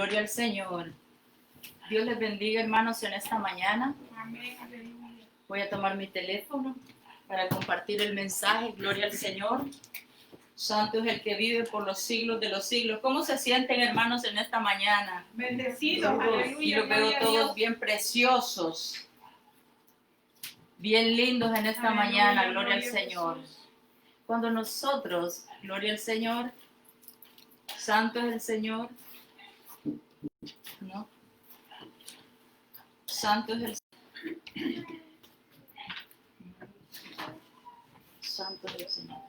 Gloria al Señor. Dios les bendiga, hermanos, en esta mañana. Amén, aleluya. Voy a tomar mi teléfono para compartir el mensaje. Gloria al Señor. Santo es el que vive por los siglos de los siglos. ¿Cómo se sienten, hermanos, en esta mañana? Bendecidos, Y aleluya. los veo Gloria a todos Dios. bien preciosos, bien lindos en esta Aleluya, mañana. Gloria al a Señor. Jesús. Cuando nosotros, gloria al Señor, Santo es el Señor, ¿no? Santo es el Santo es el Señor.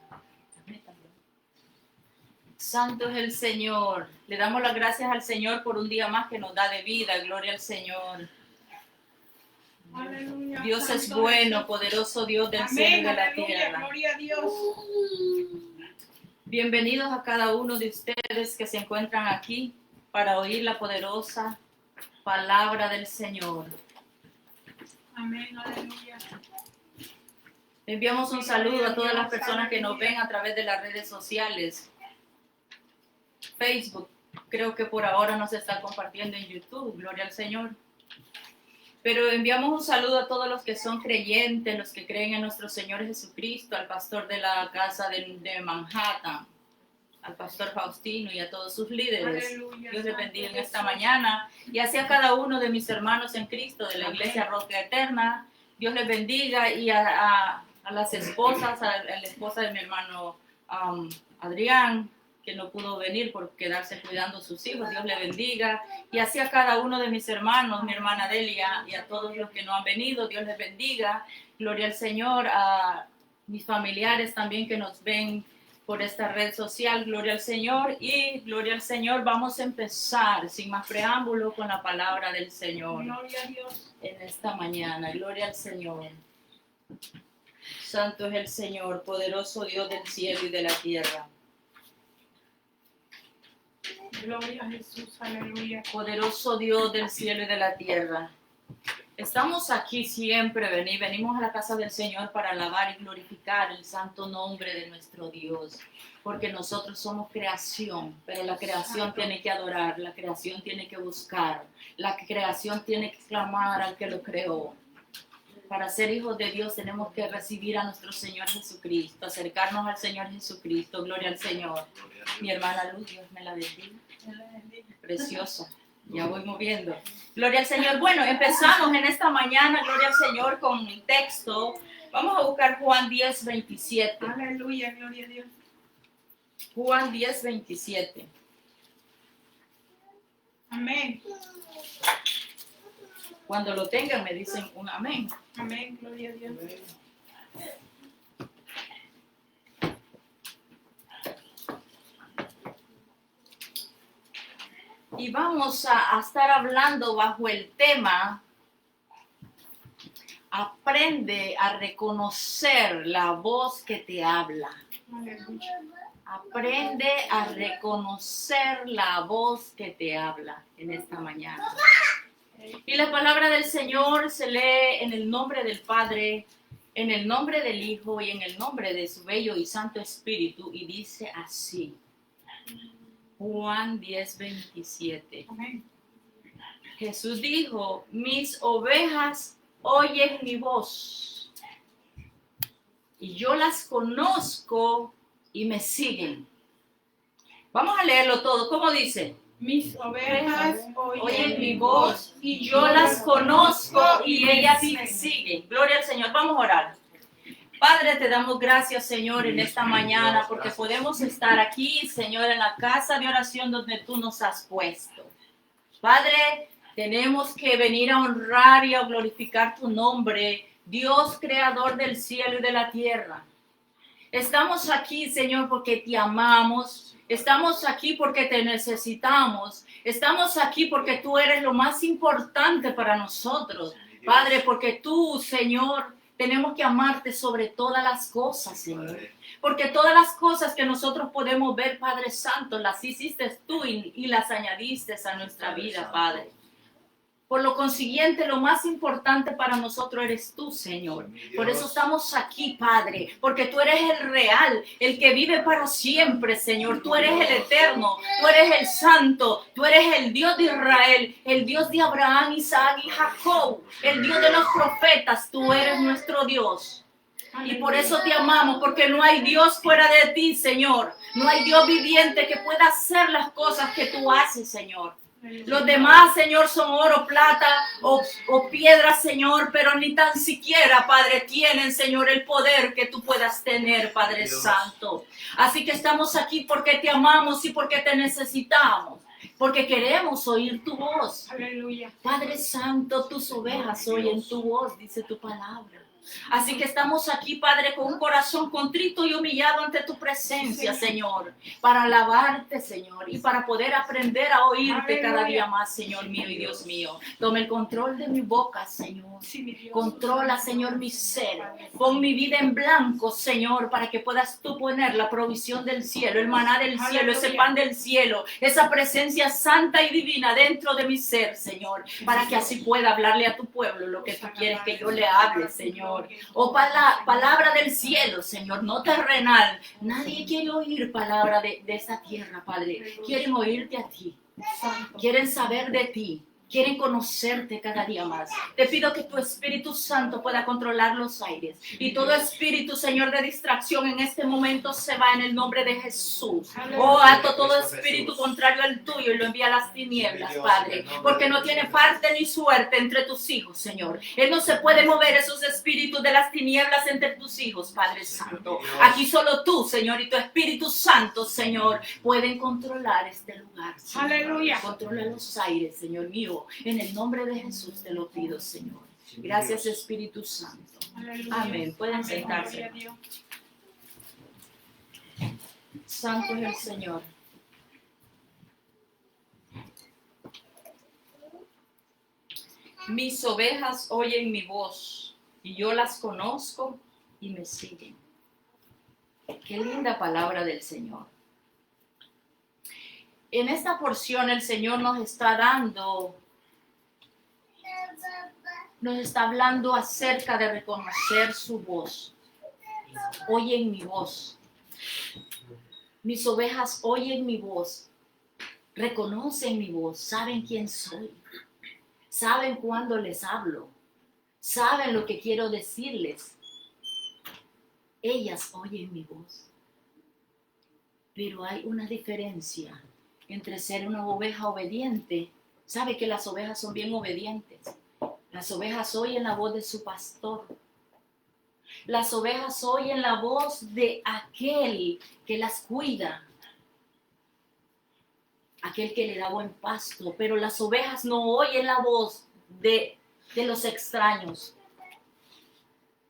Santo es el Señor. Le damos las gracias al Señor por un día más que nos da de vida. Gloria al Señor. Aleluya. Dios es Santo bueno, Jesús. poderoso Dios del cielo y Amén, de la aleluya. tierra. Gloria a Dios. Bienvenidos a cada uno de ustedes que se encuentran aquí para oír la poderosa palabra del Señor. Amén, aleluya. Enviamos un saludo a todas las personas que nos ven a través de las redes sociales. Facebook, creo que por ahora no se está compartiendo en YouTube, gloria al Señor. Pero enviamos un saludo a todos los que son creyentes, los que creen en nuestro Señor Jesucristo, al pastor de la casa de Manhattan, al pastor Faustino y a todos sus líderes. Aleluya, Dios les Santo bendiga en Jesús. esta mañana. Y así a cada uno de mis hermanos en Cristo, de la Amén. Iglesia Roca Eterna. Dios les bendiga. Y a las esposas, a la esposa de mi hermano Adrián, que no pudo venir por quedarse cuidando a sus hijos. Dios le bendiga. Y así a cada uno de mis hermanos, mi hermana Delia, y a todos los que no han venido. Dios les bendiga. Gloria al Señor. A mis familiares también que nos ven por esta red social, gloria al Señor, y gloria al Señor. Vamos a empezar sin más preámbulo con la palabra del Señor Gloria a Dios. en esta mañana. Gloria al Señor. Santo es el Señor, poderoso Dios del cielo y de la tierra. Gloria a Jesús. Aleluya. Poderoso Dios del cielo y de la tierra. Estamos aquí siempre, venimos a la casa del Señor para alabar y glorificar el santo nombre de nuestro Dios, porque nosotros somos creación, pero la creación tiene que adorar, la creación tiene que buscar, la creación tiene que clamar al que lo creó. Para ser hijos de Dios tenemos que recibir a nuestro Señor Jesucristo, acercarnos al Señor Jesucristo, gloria al Señor. Mi hermana Luz, Dios me la bendiga, preciosa. Ya voy moviendo. Gloria al Señor. Bueno, empezamos en esta mañana, gloria al Señor, con un texto. Vamos a buscar Juan 10, 27. Aleluya. Gloria a Dios. Juan 10, 27. Amén. Cuando lo tengan me dicen un amén. Amén. Gloria a Dios. Y vamos a estar hablando bajo el tema: aprende a reconocer la voz que te habla. Aleluya. Aprende a reconocer la voz que te habla en esta mañana. Y la palabra del Señor se lee en el nombre del Padre, en el nombre del Hijo y en el nombre de su bello y santo Espíritu, y dice así. Juan 10, 27. Amén. Jesús dijo: mis ovejas oyen mi voz, y yo las conozco y me siguen. Vamos a leerlo todo. ¿Cómo dice? Mis ovejas Oyen mi voz y yo las conozco y ellas me siguen. Gloria al Señor. Vamos a orar. Padre, te damos gracias, Señor, en esta mañana porque podemos estar aquí, Señor, en la casa de oración donde tú nos has puesto. Padre, tenemos que venir a honrar y a glorificar tu nombre, Dios creador del cielo y de la tierra. Estamos aquí, Señor, porque te amamos. Estamos aquí porque te necesitamos. Estamos aquí porque tú eres lo más importante para nosotros. Padre, porque tú, Señor, tenemos que amarte sobre todas las cosas, Señor. Porque todas las cosas que nosotros podemos ver, Padre Santo, las hiciste tú y las añadiste a nuestra vida, Padre. Por lo consiguiente, lo más importante para nosotros eres tú, Señor. Por eso estamos aquí, Padre, porque tú eres el real, el que vive para siempre, Señor. Tú eres el eterno, tú eres el santo, tú eres el Dios de Israel, el Dios de Abraham, Isaac y Jacob, el Dios de los profetas. Tú eres nuestro Dios. Y por eso te amamos, porque no hay Dios fuera de ti, Señor. No hay Dios viviente que pueda hacer las cosas que tú haces, Señor. Los demás, Señor, son oro, plata o piedra, Señor, pero ni tan siquiera, Padre, tienen, Señor, el poder que tú puedas tener, Padre Santo. Así que estamos aquí porque te amamos y porque te necesitamos, porque queremos oír tu voz. Aleluya. Padre Santo, tus ovejas oyen tu voz, dice tu palabra. Así que estamos aquí, Padre, con un corazón contrito y humillado ante tu presencia, Señor, para alabarte, Señor, y para poder aprender a oírte cada día más, Señor mío y Dios mío. Toma el control de mi boca, Señor. Controla, Señor, mi ser. Pon mi vida en blanco, Señor, para que puedas tú poner la provisión del cielo, el maná del cielo, ese pan del cielo, esa presencia santa y divina dentro de mi ser, Señor, para que así pueda hablarle a tu pueblo lo que tú quieres que yo le hable, Señor. Oh, palabra del cielo, Señor, no terrenal. Nadie quiere oír palabra de esta tierra, Padre. Quieren oírte a ti. Quieren saber de ti. Quieren conocerte cada día más. Te pido que tu Espíritu Santo pueda controlar los aires. Y todo espíritu, Señor, de distracción en este momento se va en el nombre de Jesús. Oh, ato todo espíritu contrario al tuyo y lo envía a las tinieblas, Padre. Porque no tiene parte ni suerte entre tus hijos, Señor. Él no se puede mover esos espíritus de las tinieblas entre tus hijos, Padre Santo. Aquí solo tú, Señor, y tu Espíritu Santo, Señor, pueden controlar este lugar, Señor. Aleluya. Controla los aires, Señor mío. En el nombre de Jesús te lo pido, Señor. Gracias, Espíritu Santo. Aleluya. Amén. Pueden sentarse. Gloria a Dios. Santo es el Señor. Mis ovejas oyen mi voz y yo las conozco y me siguen. Qué linda palabra del Señor. En esta porción el Señor nos está hablando acerca de reconocer su voz. Oyen mi voz. Mis ovejas oyen mi voz, reconocen mi voz, saben quién soy, saben cuándo les hablo, saben lo que quiero decirles. Ellas oyen mi voz. Pero hay una diferencia entre ser una oveja obediente. Sabe que las ovejas son bien obedientes. Las ovejas oyen la voz de su pastor. Las ovejas oyen la voz de aquel que las cuida, aquel que le da buen pasto. Pero las ovejas no oyen la voz de los extraños.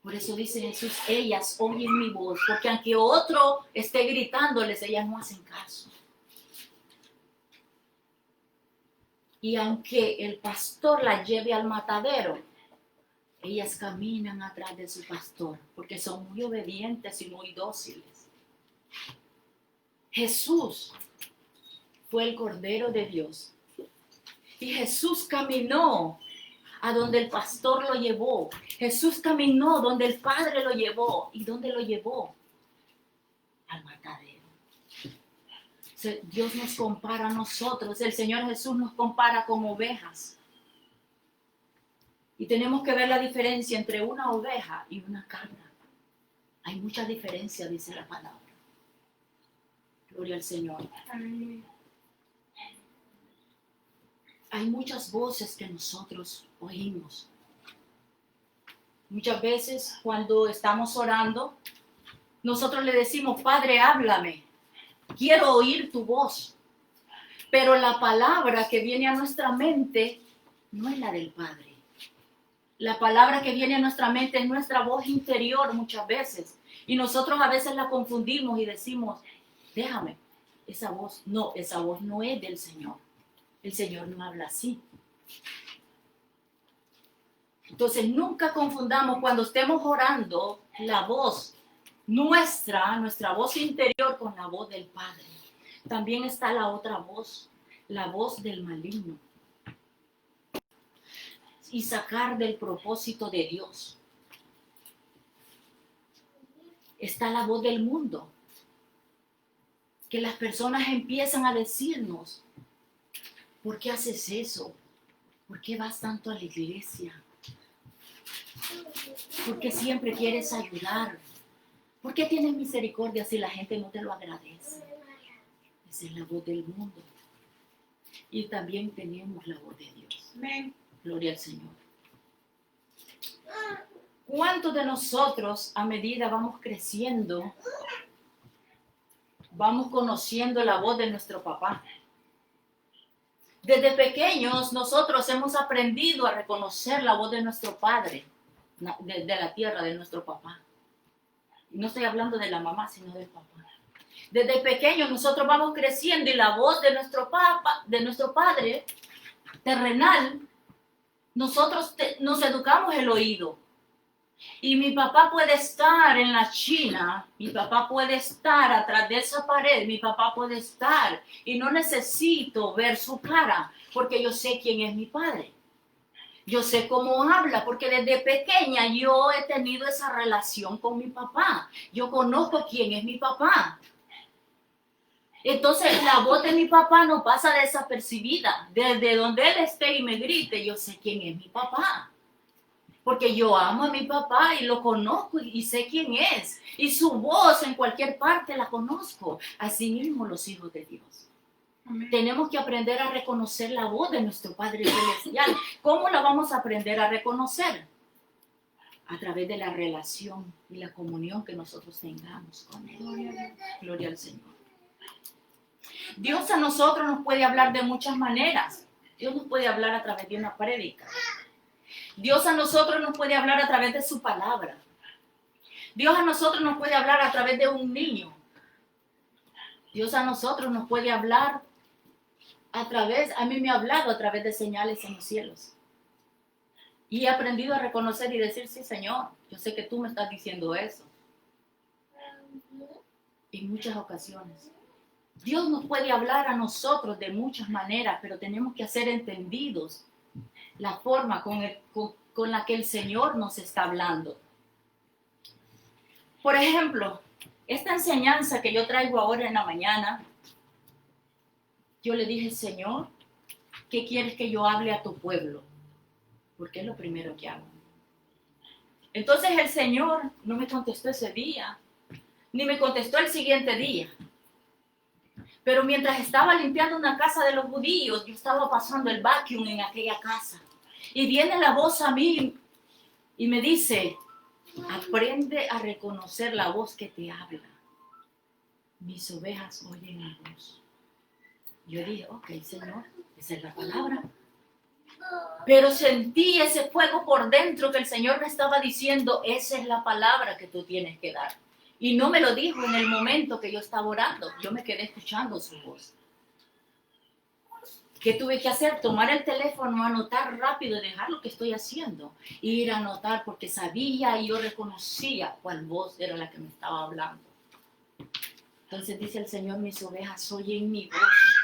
Por eso dice Jesús, ellas oyen mi voz, porque aunque otro esté gritándoles, ellas no hacen caso. Y aunque el pastor las lleve al matadero, ellas caminan atrás de su pastor, porque son muy obedientes y muy dóciles. Jesús fue el Cordero de Dios. Y Jesús caminó a donde el pastor lo llevó. Jesús caminó donde el Padre lo llevó. ¿Y dónde lo llevó? Al matadero. Dios nos compara a nosotros. El Señor Jesús nos compara con ovejas. Y tenemos que ver la diferencia entre una oveja y una cabra. Hay mucha diferencia, dice la palabra. Gloria al Señor. Aleluya. Hay muchas voces que nosotros oímos. Muchas veces cuando estamos orando, nosotros le decimos, Padre, háblame. Quiero oír tu voz. Pero la palabra que viene a nuestra mente no es la del Padre. La palabra que viene a nuestra mente es nuestra voz interior muchas veces. Y nosotros a veces la confundimos y decimos, déjame, esa voz no es del Señor. El Señor no habla así. Entonces nunca confundamos cuando estemos orando la voz nuestra voz interior con la voz del Padre. También está la otra voz, la voz del maligno. y sacar del propósito de Dios. Está la voz del mundo, que las personas empiezan a decirnos, ¿por qué haces eso? ¿Por qué vas tanto a la iglesia? ¿Por qué siempre quieres ayudar? ¿Por qué tienes misericordia si la gente no te lo agradece? Esa es la voz del mundo. Y también tenemos la voz de Dios. Amén. Gloria al Señor. ¿Cuántos de nosotros, a medida vamos creciendo, vamos conociendo la voz de nuestro papá? Desde pequeños nosotros hemos aprendido a reconocer la voz de nuestro padre, de la tierra, de nuestro papá. No estoy hablando de la mamá, sino del papá. Desde pequeños nosotros vamos creciendo y la voz de nuestro papá, de nuestro padre terrenal, nosotros nos educamos el oído. Y mi papá puede estar en la China, mi papá puede estar atrás de esa pared, mi papá puede estar y no necesito ver su cara porque yo sé quién es mi padre. Yo sé cómo habla porque desde pequeña yo he tenido esa relación con mi papá. Yo conozco quién es mi papá. Entonces la voz de mi papá no pasa desapercibida. Desde donde él esté y me grite, yo sé quién es mi papá. Porque yo amo a mi papá y lo conozco y sé quién es. Y su voz en cualquier parte la conozco. Así mismo los hijos de Dios. Amén. Tenemos que aprender a reconocer la voz de nuestro Padre Celestial. ¿Cómo la vamos a aprender a reconocer? A través de la relación y la comunión que nosotros tengamos con Él. Gloria al Señor. Dios a nosotros nos puede hablar de muchas maneras. Dios nos puede hablar a través de una prédica. Dios a nosotros nos puede hablar a través de su palabra. Dios a nosotros nos puede hablar a través de un niño. Dios a nosotros nos puede hablar a mí me ha hablado a través de señales en los cielos. Y he aprendido a reconocer y decir, sí, Señor, yo sé que tú me estás diciendo eso. En muchas ocasiones. Dios nos puede hablar a nosotros de muchas maneras, pero tenemos que hacer entendidos la forma con la que el Señor nos está hablando. Por ejemplo, esta enseñanza que yo traigo ahora en la mañana, yo le dije, Señor, ¿qué quieres que yo hable a tu pueblo? Porque es lo primero que hago. Entonces el Señor no me contestó ese día, ni me contestó el siguiente día. Pero mientras estaba limpiando una casa de los judíos, yo estaba pasando el vacuum en aquella casa. Y viene la voz a mí y me dice, aprende a reconocer la voz que te habla. Mis ovejas oyen mi voz. Yo dije, ok, Señor, esa es la palabra. Pero sentí ese fuego por dentro que el Señor me estaba diciendo, esa es la palabra que tú tienes que dar. Y no me lo dijo en el momento que yo estaba orando. Yo me quedé escuchando su voz. ¿Qué tuve que hacer? Tomar el teléfono, anotar rápido, dejar lo que estoy haciendo. Ir a anotar porque sabía y yo reconocía cuál voz era la que me estaba hablando. Entonces dice el Señor, mis ovejas oyen mi voz.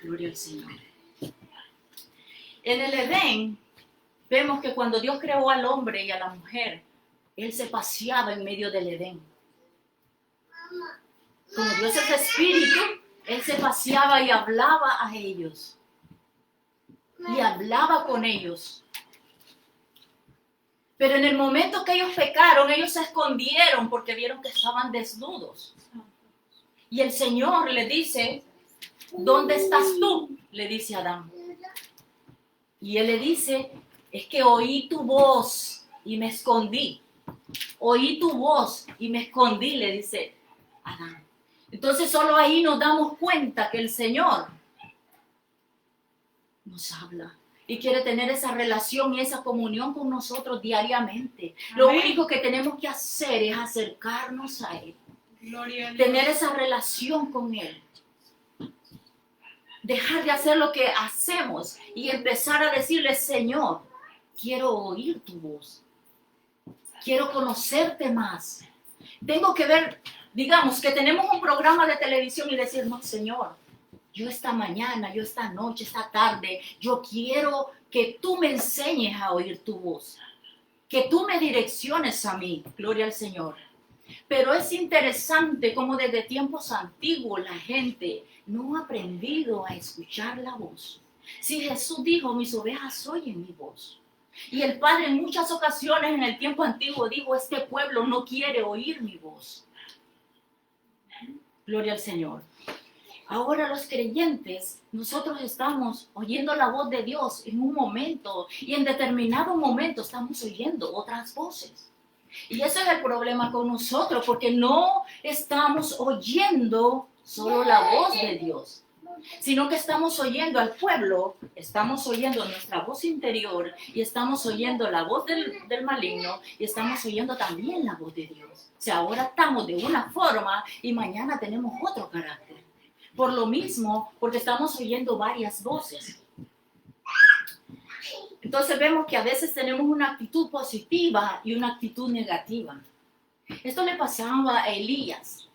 Gloria al Señor. En el Edén, vemos que cuando Dios creó al hombre y a la mujer, Él se paseaba en medio del Edén. Como Dios es espíritu, Él se paseaba y hablaba a ellos. Y hablaba con ellos. Pero en el momento que ellos pecaron, ellos se escondieron porque vieron que estaban desnudos. Y el Señor le dice, ¿dónde estás tú? Le dice a Adán. Y él le dice, es que oí tu voz y me escondí. Oí tu voz y me escondí, le dice Adán. Entonces solo ahí nos damos cuenta que el Señor nos habla y quiere tener esa relación y esa comunión con nosotros diariamente. Amén. Lo único que tenemos que hacer es acercarnos a Él. Gloria a Dios. Tener esa relación con Él. Dejar de hacer lo que hacemos y empezar a decirle, Señor, quiero oír tu voz. Quiero conocerte más. Tengo que ver, digamos, que tenemos un programa de televisión y decir, no, Señor, yo esta mañana, yo esta noche, esta tarde, yo quiero que tú me enseñes a oír tu voz, que tú me direcciones a mí, gloria al Señor. Pero es interesante cómo desde tiempos antiguos la gente no ha aprendido a escuchar la voz. Si Jesús dijo, mis ovejas oyen mi voz. Y el Padre en muchas ocasiones en el tiempo antiguo dijo, este pueblo no quiere oír mi voz. Gloria al Señor. Ahora los creyentes, nosotros estamos oyendo la voz de Dios en un momento y en determinado momento estamos oyendo otras voces. Y ese es el problema con nosotros, porque no estamos oyendo solo la voz de Dios, sino que estamos oyendo al pueblo, estamos oyendo nuestra voz interior y estamos oyendo la voz del maligno y estamos oyendo también la voz de Dios. O sea, ahora estamos de una forma y mañana tenemos otro carácter. Por lo mismo, porque estamos oyendo varias voces. Entonces vemos que a veces tenemos una actitud positiva y una actitud negativa. Esto le pasaba a Elías.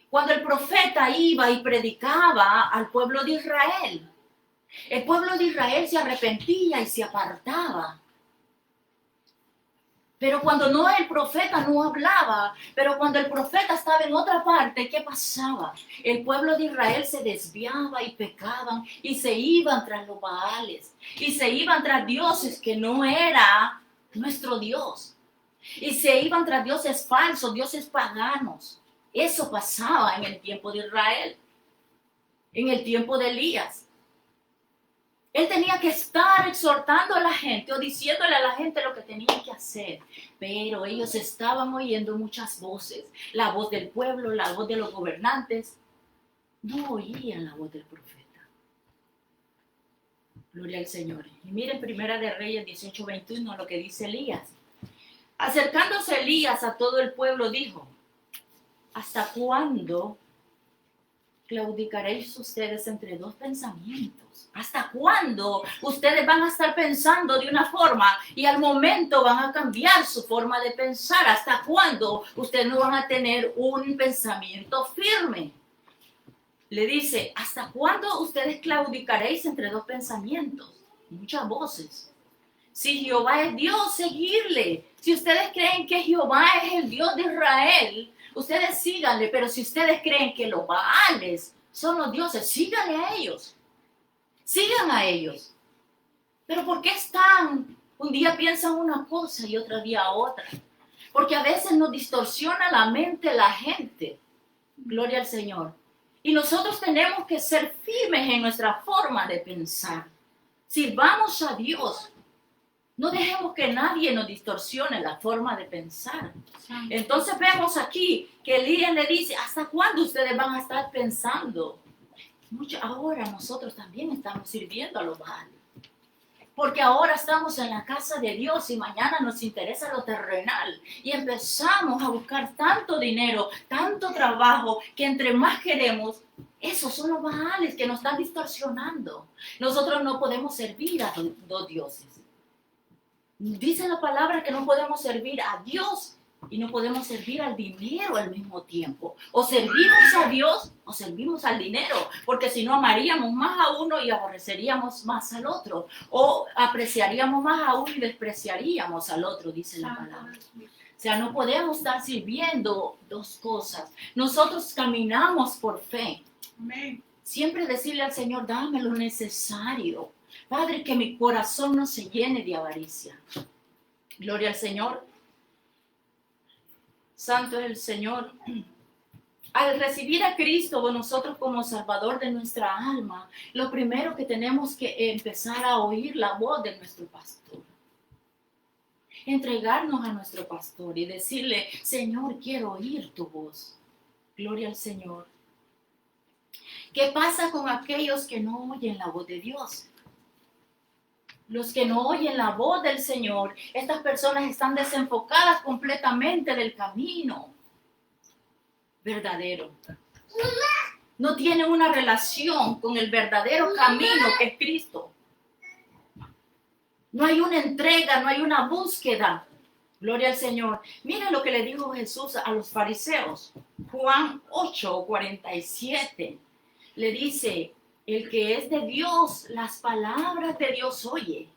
Cuando el profeta iba y predicaba al pueblo de Israel, el pueblo de Israel se arrepentía y se apartaba. Pero cuando el profeta no hablaba, pero cuando el profeta estaba en otra parte, ¿qué pasaba? El pueblo de Israel se desviaba y pecaban y se iban tras los Baales y se iban tras dioses que no era nuestro Dios. Y se iban tras dioses falsos, dioses paganos. Eso pasaba en el tiempo de Israel, en el tiempo de Elías. Él tenía que estar exhortando a la gente o diciéndole a la gente lo que tenía que hacer. Pero ellos estaban oyendo muchas voces. La voz del pueblo, la voz de los gobernantes. No oían la voz del profeta. Gloria al Señor. Y miren Primera de Reyes 18:21 lo que dice Elías. Acercándose Elías a todo el pueblo dijo, ¿hasta cuándo claudicaréis ustedes entre dos pensamientos? ¿Hasta cuándo ustedes van a estar pensando de una forma y al momento van a cambiar su forma de pensar? ¿Hasta cuándo ustedes no van a tener un pensamiento firme? Le dice, ¿hasta cuándo ustedes claudicaréis entre dos pensamientos? Muchas voces. Si Jehová es Dios, seguirle. Si ustedes creen que Jehová es el Dios de Israel, ustedes síganle, pero si ustedes creen que los Baales son los dioses, síganle a ellos. Sigan a ellos. Pero ¿por qué están? Un día piensan una cosa y otro día otra. Porque a veces nos distorsiona la mente la gente. Gloria al Señor. Y nosotros tenemos que ser firmes en nuestra forma de pensar. Sirvamos a Dios. No dejemos que nadie nos distorsione la forma de pensar. Entonces vemos aquí que Elías le dice, ¿hasta cuándo ustedes van a estar pensando? Ahora nosotros también estamos sirviendo a los Baales. Porque ahora estamos en la casa de Dios y mañana nos interesa lo terrenal. Y empezamos a buscar tanto dinero, tanto trabajo, que entre más queremos, esos son los Baales que nos están distorsionando. Nosotros no podemos servir a dos dioses. Dice la palabra que no podemos servir a Dios y no podemos servir al dinero al mismo tiempo. O servimos a Dios o servimos al dinero, porque si no amaríamos más a uno y aborreceríamos más al otro. O apreciaríamos más a uno y despreciaríamos al otro, dice la palabra. O sea, no podemos estar sirviendo dos cosas. Nosotros caminamos por fe. Amén. Siempre decirle al Señor, dame lo necesario. Padre, que mi corazón no se llene de avaricia. Gloria al Señor. Santo es el Señor. Al recibir a Cristo, nosotros como Salvador de nuestra alma, lo primero que tenemos que empezar a oír la voz de nuestro pastor. Entregarnos a nuestro pastor y decirle, Señor, quiero oír tu voz. Gloria al Señor. ¿Qué pasa con aquellos que no oyen la voz de Dios? Los que no oyen la voz del Señor, estas personas están desenfocadas completamente del camino verdadero. No tienen una relación con el verdadero camino que es Cristo. No hay una entrega, no hay una búsqueda. Gloria al Señor. Miren lo que le dijo Jesús a los fariseos. Juan 8:47. le dice, el que es de Dios, las palabras de Dios oye.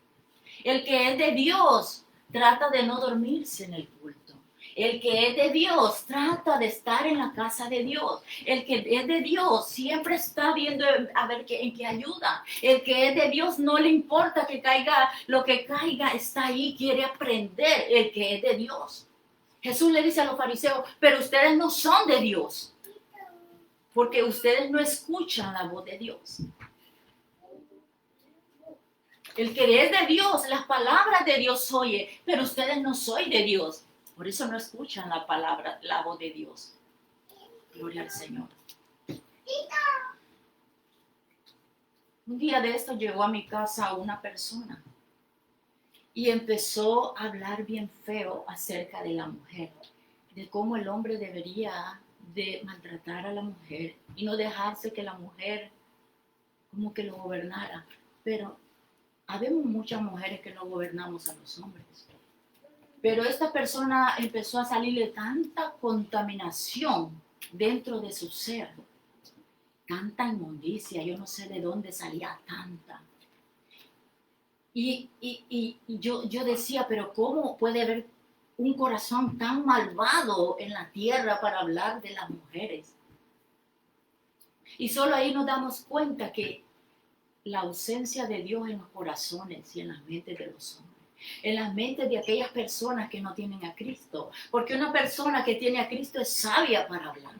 El que es de Dios trata de no dormirse en el culto. El que es de Dios trata de estar en la casa de Dios. El que es de Dios siempre está viendo a ver en qué ayuda. El que es de Dios no le importa que caiga lo que caiga, está ahí, quiere aprender. El que es de Dios. Jesús le dice a los fariseos, pero ustedes no son de Dios, porque ustedes no escuchan la voz de Dios. El que es de Dios, las palabras de Dios oye, pero ustedes no son de Dios. Por eso no escuchan la palabra, la voz de Dios. Gloria al Señor. Un día de esto llegó a mi casa una persona y empezó a hablar bien feo acerca de la mujer, de cómo el hombre debería de maltratar a la mujer y no dejarse que la mujer como que lo gobernara. Pero habemos muchas mujeres que no gobernamos a los hombres. Pero esta persona empezó a salirle tanta contaminación dentro de su ser, tanta inmundicia, yo no sé de dónde salía tanta. Y yo decía, pero ¿cómo puede haber un corazón tan malvado en la tierra para hablar de las mujeres? Y solo ahí nos damos cuenta que la ausencia de Dios en los corazones y en las mentes de los hombres, en las mentes de aquellas personas que no tienen a Cristo, porque una persona que tiene a Cristo es sabia para hablar.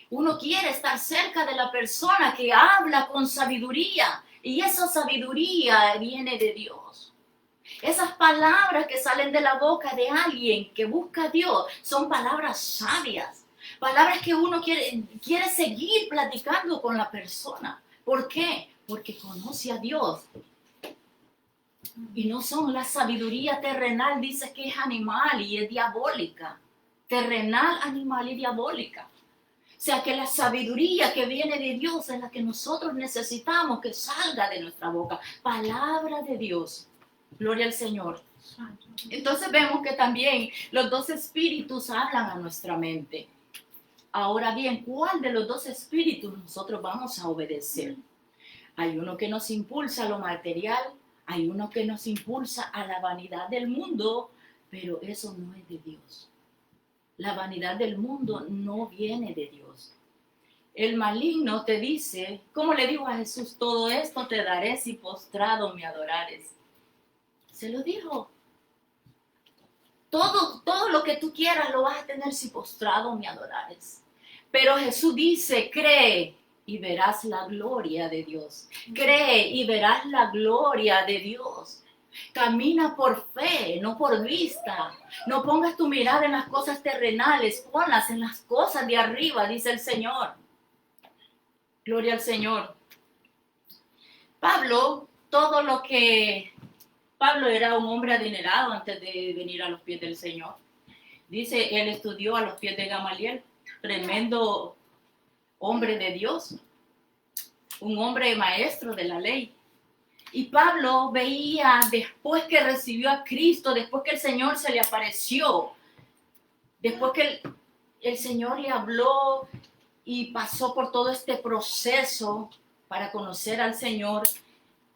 Uno quiere estar cerca de la persona que habla con sabiduría, y esa sabiduría viene de Dios. Esas palabras que salen de la boca de alguien que busca a Dios son palabras sabias, palabras que uno quiere seguir platicando con la persona. ¿Por qué? Porque conoce a Dios. Y no son la sabiduría terrenal, dice que es animal y es diabólica. Terrenal, animal y diabólica. O sea que la sabiduría que viene de Dios es la que nosotros necesitamos que salga de nuestra boca. Palabra de Dios. Gloria al Señor. Entonces vemos que también los dos espíritus hablan a nuestra mente. Ahora bien, ¿cuál de los dos espíritus nosotros vamos a obedecer? Hay uno que nos impulsa a lo material, hay uno que nos impulsa a la vanidad del mundo, pero eso no es de Dios. La vanidad del mundo no viene de Dios. El maligno te dice, ¿cómo le dijo a Jesús? Todo esto te daré si postrado me adorares. Se lo dijo. Todo lo que tú quieras lo vas a tener si postrado me adorares. Pero Jesús dice, cree y verás la gloria de Dios. Cree y verás la gloria de Dios. Camina por fe, no por vista. No pongas tu mirada en las cosas terrenales, ponlas en las cosas de arriba, dice el Señor. Gloria al Señor. Pablo era un hombre adinerado antes de venir a los pies del Señor. Dice, él estudió a los pies de Gamaliel, tremendo hombre de Dios, un hombre maestro de la ley. Y Pablo veía, después que recibió a Cristo, después que el Señor se le apareció, después que el Señor le habló y pasó por todo este proceso para conocer al Señor,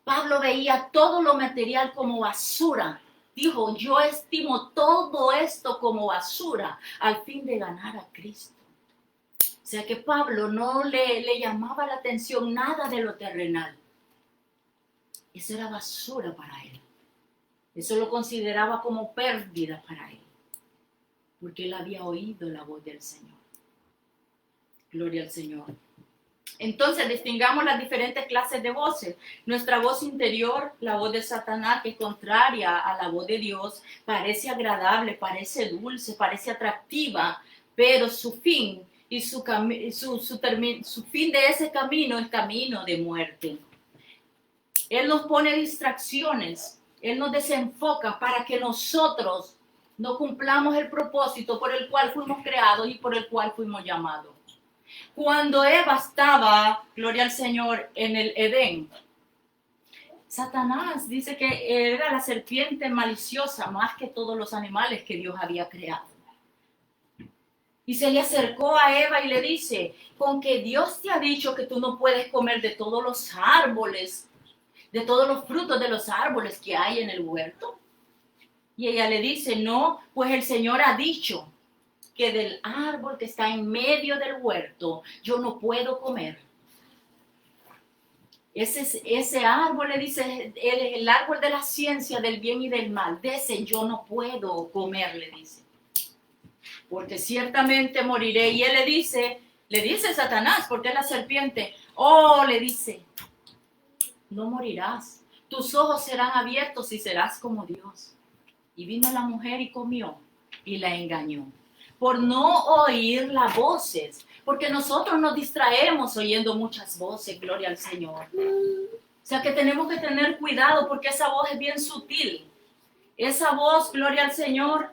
Pablo veía todo lo material como basura. Dijo, yo estimo todo esto como basura al fin de ganar a Cristo. O sea que Pablo no le llamaba la atención nada de lo terrenal. Eso era basura para él. Eso lo consideraba como pérdida para él. Porque él había oído la voz del Señor. Gloria al Señor. Entonces distingamos las diferentes clases de voces. Nuestra voz interior, la voz de Satanás, que es contraria a la voz de Dios, parece agradable, parece dulce, parece atractiva, pero su fin y su fin de ese camino es camino de muerte. Él nos pone distracciones, Él nos desenfoca para que nosotros no cumplamos el propósito por el cual fuimos creados y por el cual fuimos llamados. Cuando Eva estaba, gloria al Señor, en el Edén, Satanás dice que era la serpiente maliciosa más que todos los animales que Dios había creado. Y se le acercó a Eva y le dice, con que Dios te ha dicho que tú no puedes comer de todos los árboles, de todos los frutos de los árboles que hay en el huerto. Y ella le dice, no, pues el Señor ha dicho que del árbol que está en medio del huerto yo no puedo comer. Ese árbol, le dice, el árbol de la ciencia del bien y del mal, de ese yo no puedo comer, le dice. Porque ciertamente moriré. Y él le dice Satanás, porque es la serpiente, le dice, no morirás, tus ojos serán abiertos y serás como Dios. Y vino la mujer y comió y la engañó, por no oír las voces, porque nosotros nos distraemos oyendo muchas voces, gloria al Señor. O sea que tenemos que tener cuidado porque esa voz es bien sutil. Esa voz, gloria al Señor,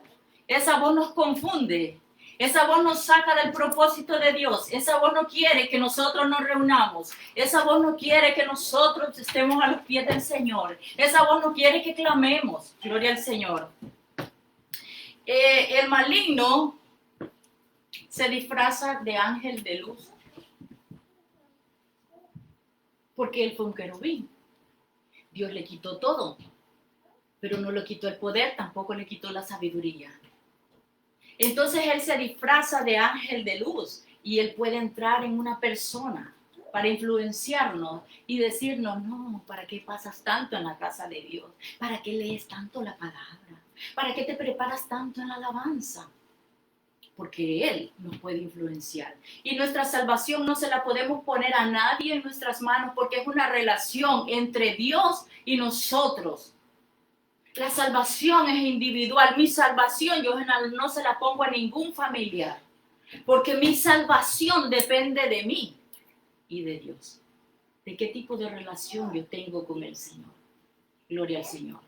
esa voz nos confunde. Esa voz nos saca del propósito de Dios. Esa voz no quiere que nosotros nos reunamos. Esa voz no quiere que nosotros estemos a los pies del Señor. Esa voz no quiere que clamemos. Gloria al Señor. El maligno se disfraza de ángel de luz. Porque él fue un querubín. Dios le quitó todo. Pero no le quitó el poder, tampoco le quitó la sabiduría. Entonces él se disfraza de ángel de luz y él puede entrar en una persona para influenciarnos y decirnos, no, ¿para qué pasas tanto en la casa de Dios? ¿Para qué lees tanto la palabra? ¿Para qué te preparas tanto en la alabanza? Porque él nos puede influenciar. Y nuestra salvación no se la podemos poner a nadie en nuestras manos porque es una relación entre Dios y nosotros. La salvación es individual. Mi salvación yo no se la pongo a ningún familiar, porque mi salvación depende de mí y de Dios. ¿De qué tipo de relación yo tengo con el Señor? Gloria al Señor.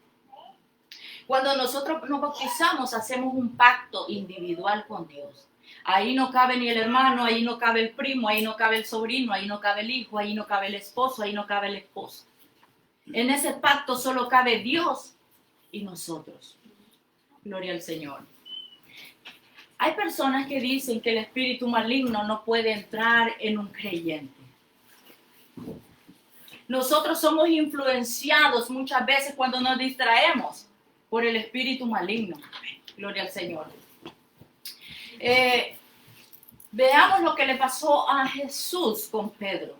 Cuando nosotros nos bautizamos, hacemos un pacto individual con Dios. Ahí no cabe ni el hermano, ahí no cabe el primo, ahí no cabe el sobrino, ahí no cabe el hijo, ahí no cabe el esposo, ahí no cabe la esposa. En ese pacto solo cabe Dios y nosotros. Gloria al Señor. Hay personas que dicen que el espíritu maligno no puede entrar en un creyente. Nosotros somos influenciados muchas veces cuando nos distraemos por el espíritu maligno. Gloria al Señor. Veamos lo que le pasó a Jesús con Pedro.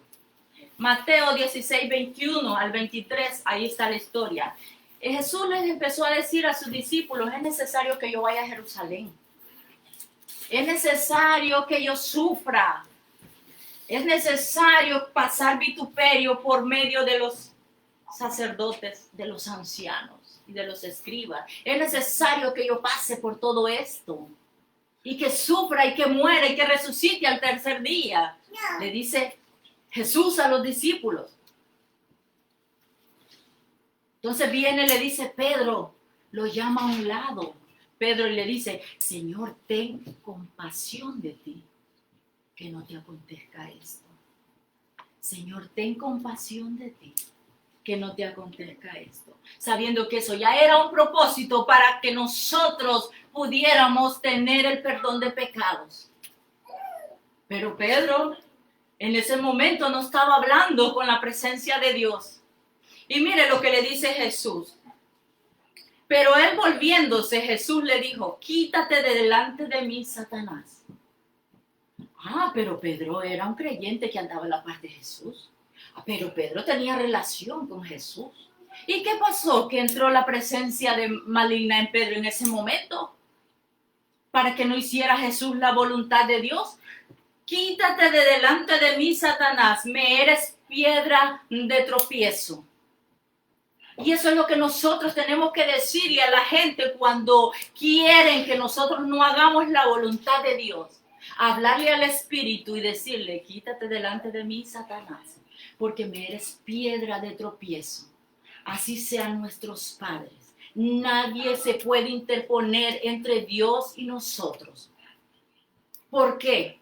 Mateo 16, 21 al 23, ahí está la historia. Jesús les empezó a decir a sus discípulos, es necesario que yo vaya a Jerusalén. Es necesario que yo sufra. Es necesario pasar vituperio por medio de los sacerdotes, de los ancianos y de los escribas. Es necesario que yo pase por todo esto. Y que sufra y que muera y que resucite al tercer día. Le dice Jesús a los discípulos. Entonces viene y le dice Pedro, lo llama a un lado. Pedro le dice, Señor, ten compasión de ti, que no te acontezca esto. Señor, ten compasión de ti, que no te acontezca esto. Sabiendo que eso ya era un propósito para que nosotros pudiéramos tener el perdón de pecados. Pero Pedro en ese momento no estaba hablando con la presencia de Dios. Y mire lo que le dice Jesús. Pero él volviéndose, Jesús le dijo, quítate de delante de mí, Satanás. Pero Pedro era un creyente que andaba a la paz de Jesús. Pero Pedro tenía relación con Jesús. ¿Y qué pasó? Que entró la presencia de maligna en Pedro en ese momento. Para que no hiciera Jesús la voluntad de Dios. Quítate de delante de mí, Satanás. Me eres piedra de tropiezo. Y eso es lo que nosotros tenemos que decirle a la gente cuando quieren que nosotros no hagamos la voluntad de Dios. Hablarle al Espíritu y decirle, quítate delante de mí, Satanás, porque me eres piedra de tropiezo. Así sean nuestros padres. Nadie se puede interponer entre Dios y nosotros. ¿Por qué?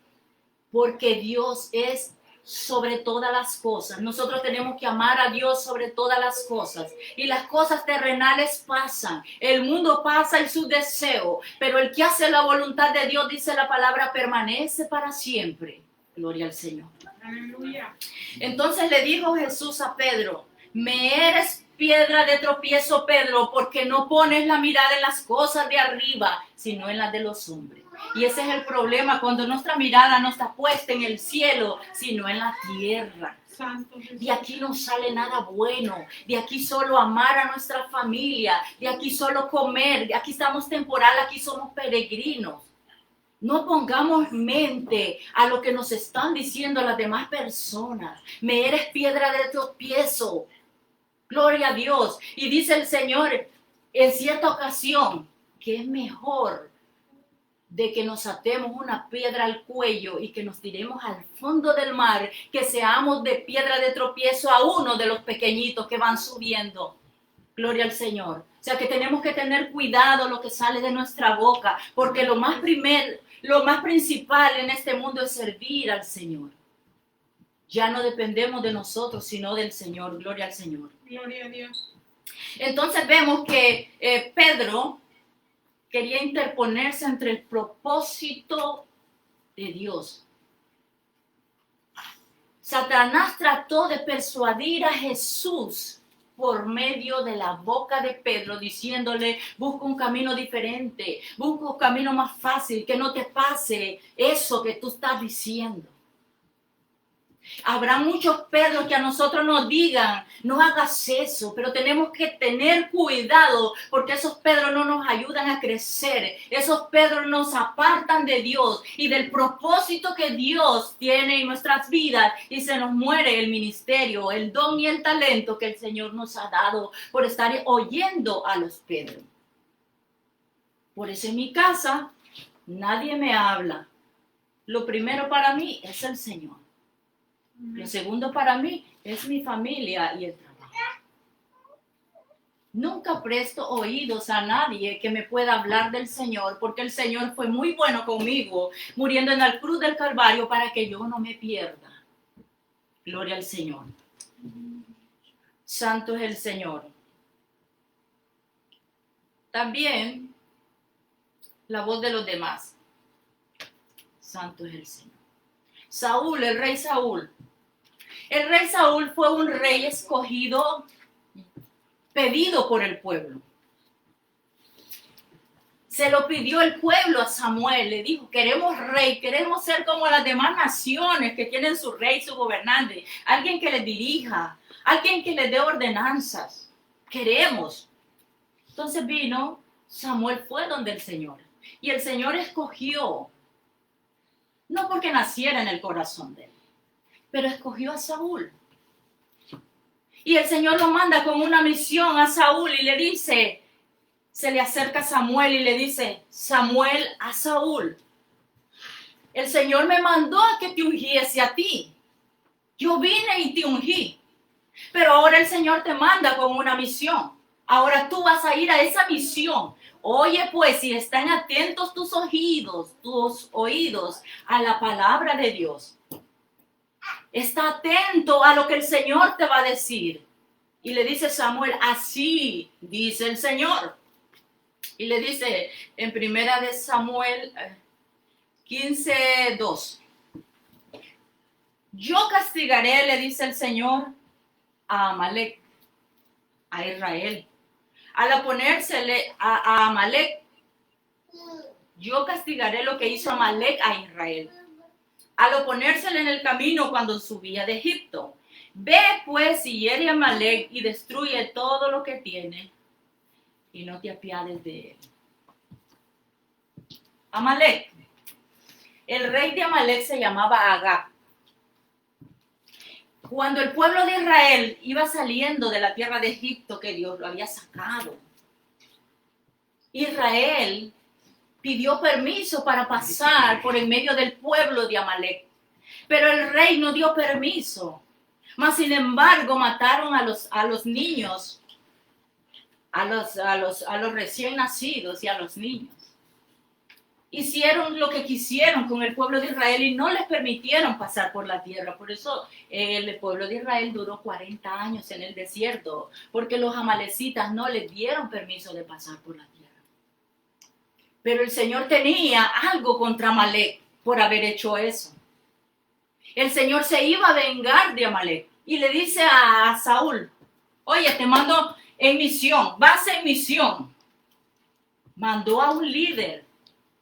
Porque Dios es sobre todas las cosas. Nosotros tenemos que amar a Dios sobre todas las cosas. Y las cosas terrenales pasan. El mundo pasa y su deseo. Pero el que hace la voluntad de Dios, dice la palabra, permanece para siempre. Gloria al Señor. Aleluya. Entonces le dijo Jesús a Pedro, me eres piedra de tropiezo, Pedro, porque no pones la mirada en las cosas de arriba, sino en las de los hombres. Y ese es el problema, cuando nuestra mirada no está puesta en el cielo, sino en la tierra. Santo Jesús. De aquí no sale nada bueno, de aquí solo amar a nuestra familia, de aquí solo comer, de aquí estamos temporal, aquí somos peregrinos. No pongamos mente a lo que nos están diciendo las demás personas. Me eres piedra de tropiezo. Gloria a Dios. Y dice el Señor en cierta ocasión que es mejor de que nos atemos una piedra al cuello y que nos tiremos al fondo del mar, que seamos de piedra de tropiezo a uno de los pequeñitos que van subiendo. Gloria al Señor. O sea que tenemos que tener cuidado lo que sale de nuestra boca, porque lo más principal en este mundo es servir al Señor. Ya no dependemos de nosotros, sino del Señor. Gloria al Señor. Gloria a Dios. Entonces vemos que Pedro quería interponerse entre el propósito de Dios. Satanás trató de persuadir a Jesús por medio de la boca de Pedro, diciéndole, busca un camino diferente, busca un camino más fácil, que no te pase eso que tú estás diciendo. Habrá muchos Pedros que a nosotros nos digan, no hagas eso, pero tenemos que tener cuidado porque esos Pedros no nos ayudan a crecer. Esos Pedros nos apartan de Dios y del propósito que Dios tiene en nuestras vidas y se nos muere el ministerio, el don y el talento que el Señor nos ha dado por estar oyendo a los Pedros. Por eso en mi casa nadie me habla. Lo primero para mí es el Señor. Lo segundo para mí es mi familia y el trabajo. Nunca presto oídos a nadie que me pueda hablar del Señor, porque el Señor fue muy bueno conmigo, muriendo en la cruz del Calvario para que yo no me pierda. Gloria al Señor. Santo es el Señor. También la voz de los demás. Santo es el Señor. Saúl, el rey Saúl. El rey Saúl fue un rey escogido, pedido por el pueblo. Se lo pidió el pueblo a Samuel, le dijo, queremos rey, queremos ser como las demás naciones que tienen su rey, su gobernante, alguien que les dirija, alguien que les dé ordenanzas, queremos. Entonces vino, Samuel fue donde el Señor, y el Señor escogió, no porque naciera en el corazón de él, pero escogió a Saúl. Y el Señor lo manda con una misión a Saúl y le dice, se le acerca a Samuel y le dice, Samuel, a Saúl, el Señor me mandó a que te ungiese a ti. Yo vine y te ungí. Pero ahora el Señor te manda con una misión. Ahora tú vas a ir a esa misión. Oye, pues, si están atentos tus oídos a la palabra de Dios. Está atento a lo que el Señor te va a decir. Y le dice Samuel, así dice el Señor. Y le dice en primera de Samuel 15:2. Yo castigaré, le dice el Señor, a Amalek, a Israel. Al oponérsele a Amalek, yo castigaré lo que hizo Amalek a Israel. Al oponérsele en el camino cuando subía de Egipto. Ve pues y hiere a Amalek y destruye todo lo que tiene y no te apiades de él. Amalek. El rey de Amalek se llamaba Agag. Cuando el pueblo de Israel iba saliendo de la tierra de Egipto que Dios lo había sacado, Israel pidió permiso para pasar por en medio del pueblo de Amalek. Pero el rey no dio permiso. Mas sin embargo mataron a los niños, a los recién nacidos y a los niños. hicieron lo que quisieron con el pueblo de Israel y no les permitieron pasar por la tierra. Por eso el pueblo de Israel duró 40 años en el desierto, porque los amalecitas no les dieron permiso de pasar por la tierra. Pero el Señor tenía algo contra Amalec por haber hecho eso. El Señor se iba a vengar de Amalec y le dice a Saúl, oye, te mando en misión, vas en misión. Mandó a un líder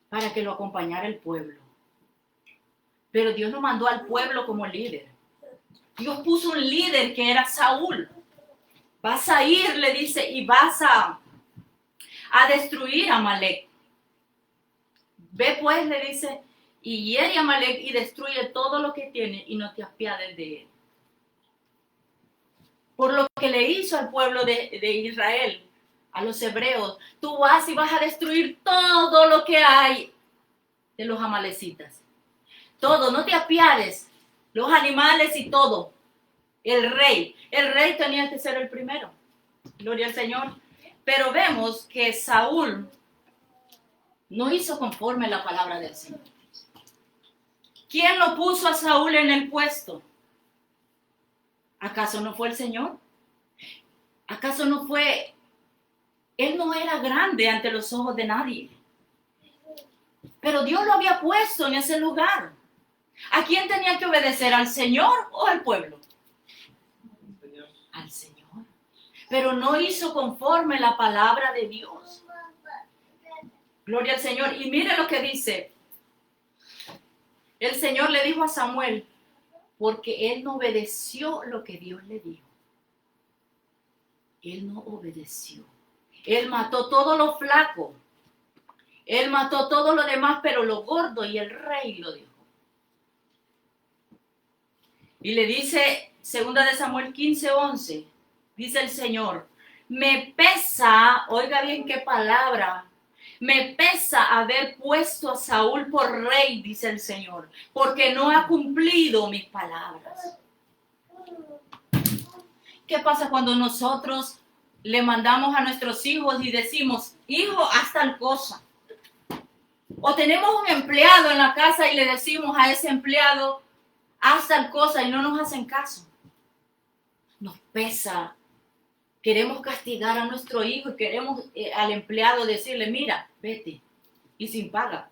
para que lo acompañara el pueblo. Pero Dios no mandó al pueblo como líder. Dios puso un líder que era Saúl. Vas a ir, le dice, y vas a destruir a Amalec. Ve pues, le dice, y hiere a Amalec y destruye todo lo que tiene y no te apiades de él. Por lo que le hizo al pueblo de Israel, a los hebreos, tú vas y vas a destruir todo lo que hay de los amalecitas. Todo, no te apiades, los animales y todo. El rey tenía que ser el primero. Gloria al Señor. Pero vemos que Saúl no hizo conforme la palabra del Señor. ¿Quién lo puso a Saúl en el puesto? ¿Acaso no fue el Señor? ¿Acaso no fue? Él no era grande ante los ojos de nadie. Pero Dios lo había puesto en ese lugar. ¿A quién tenía que obedecer? ¿Al Señor o al pueblo? Al Señor. Pero no hizo conforme la palabra de Dios. Gloria al Señor. Y mire lo que dice. El Señor le dijo a Samuel, porque él no obedeció lo que Dios le dijo. Él no obedeció. Él mató todo lo flaco. Él mató todo lo demás, pero lo gordo y el rey lo dejó. Y le dice, 2 de Samuel 15:11, dice el Señor, me pesa, oiga bien qué palabra, me pesa haber puesto a Saúl por rey, dice el Señor, porque no ha cumplido mis palabras. ¿Qué pasa cuando nosotros le mandamos a nuestros hijos y decimos, hijo, haz tal cosa? O tenemos un empleado en la casa y le decimos a ese empleado, haz tal cosa y no nos hacen caso. Nos pesa. Queremos castigar a nuestro hijo y queremos al empleado decirle, mira, vete, y sin paga.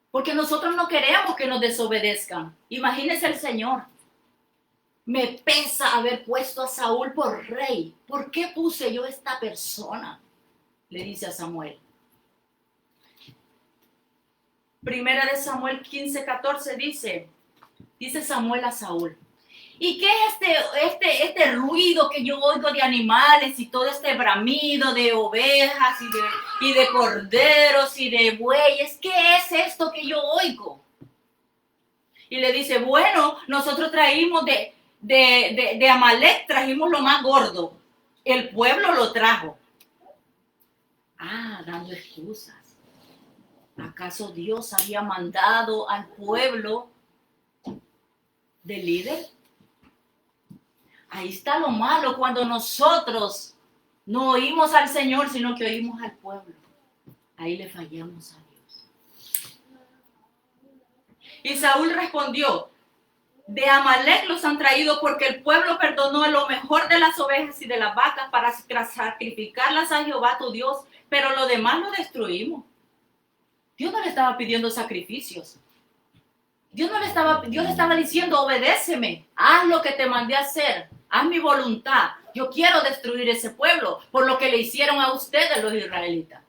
Porque nosotros no queremos que nos desobedezcan. Imagínese el Señor. Me pesa haber puesto a Saúl por rey. ¿Por qué puse yo a esta persona? Le dice a Samuel. 1 de Samuel 15:14 dice Samuel a Saúl, ¿y qué es este ruido que yo oigo de animales y todo este bramido de ovejas y de corderos y de bueyes? ¿Qué es esto que yo oigo? Y le dice, bueno, nosotros traímos de Amalec, trajimos lo más gordo. El pueblo lo trajo. Dando excusas. ¿Acaso Dios había mandado al pueblo de líder? Ahí está lo malo cuando nosotros no oímos al Señor, sino que oímos al pueblo. Ahí le fallamos a Dios. Y Saúl respondió, de Amalec los han traído porque el pueblo perdonó lo mejor de las ovejas y de las vacas para sacrificarlas a Jehová tu Dios, pero lo demás lo destruimos. Dios no le estaba pidiendo sacrificios. Dios le estaba diciendo, obedéceme, haz lo que te mandé a hacer, haz mi voluntad. Yo quiero destruir ese pueblo por lo que le hicieron a ustedes los israelitas.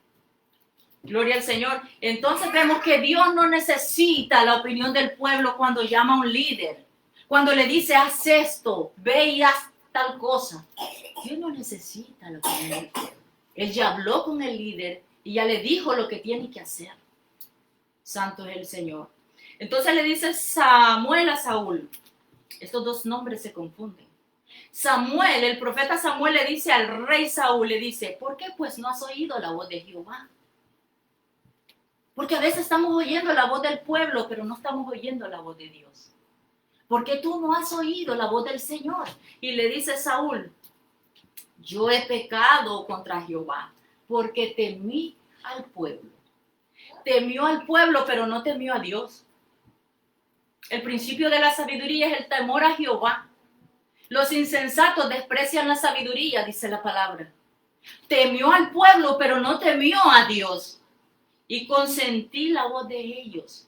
Gloria al Señor. Entonces vemos que Dios no necesita la opinión del pueblo cuando llama a un líder. Cuando le dice, haz esto, ve y haz tal cosa. Dios no necesita la opinión del pueblo. Él ya habló con el líder y ya le dijo lo que tiene que hacer. Santo es el Señor. Entonces le dice Samuel a Saúl. Estos dos nombres se confunden. Samuel, el profeta Samuel le dice al rey Saúl, le dice, ¿por qué pues no has oído la voz de Jehová? Porque a veces estamos oyendo la voz del pueblo, pero no estamos oyendo la voz de Dios. ¿Por qué tú no has oído la voz del Señor? Y le dice Saúl, yo he pecado contra Jehová, porque temí al pueblo. temió al pueblo, pero no temió a Dios. El principio de la sabiduría es el temor a Jehová. Los insensatos desprecian la sabiduría, dice la palabra. Temió al pueblo, pero no temió a Dios. Y consentí la voz de ellos.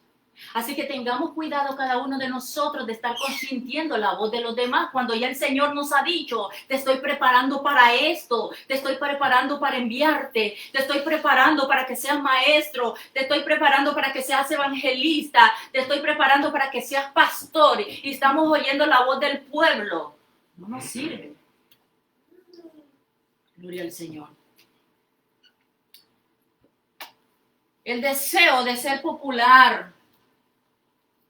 Así que tengamos cuidado cada uno de nosotros de estar consintiendo la voz de los demás cuando ya el Señor nos ha dicho, te estoy preparando para esto, te estoy preparando para enviarte, te estoy preparando para que seas maestro, te estoy preparando para que seas evangelista, te estoy preparando para que seas pastor y estamos oyendo la voz del pueblo. No nos sirve. Gloria al Señor. El deseo de ser popular